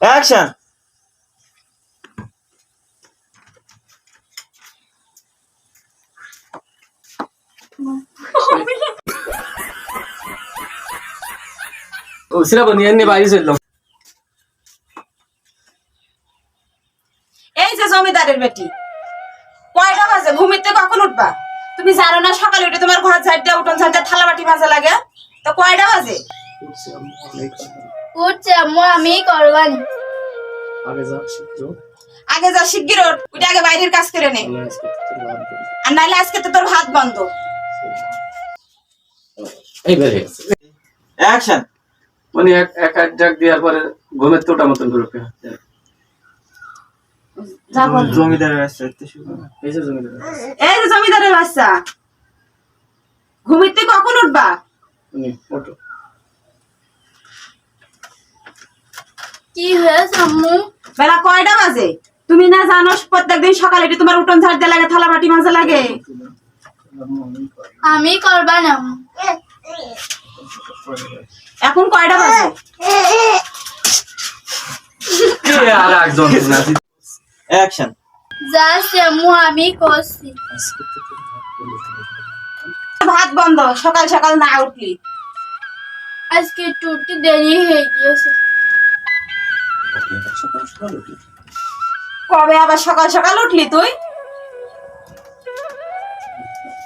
Action. ও syrup নিয়ে নিয়ে বাইরে চললাম। এই যে জমিদারের বেটি, কয়টা বাজে? ঘুমিতে কখন উঠবা? তুমি জানো না সকালে উঠে তোমার ঘর ঝাড় দিয়ে উঠোন ঝাড় দিয়ে থালা বাটি মাজা লাগে? তো কয়টা বাজে? উঠছে আম্মু, আমি করবানি। আগে যা শিখছো। আগে যা শিগগির ওঠ, উঠে আগে বাইরের কাজ করে নে, আর নাইলে আজকে তো তোর ভাত বন্ধ। এই বের হয়ে গেছে। অ্যাকশন। মানে এক ডাক দেওয়ার পরে ঘুমের তোটা মতন করে উঠে। যা বল। জমিদারের রাস্তা এই যে জমিদার এই যে জমিদারের বাচ্চা, ঘুমিতে কখন উঠবা? তুমি ওঠো। কি হয়েছে আম্মু? বেলা কয়টা বাজে? তুমি না জানো প্রত্যেকদিন সকালে উঠে তোমার উঠোন ঝাড় দিয়ে লাগে, থালা বাটি মাজা লাগে? আমি করবানি আম্মু। এখন কয়টা বাজে? আর একজন না। অ্যাকশন। যাচ্ছি আম্মু, আমি করছি। ভাত বন্ধ, সকাল সকাল না উঠলি। আজকে একটু দেরি হয়ে গিয়েছে। কবে আবার সকাল সকাল উঠলি তুই?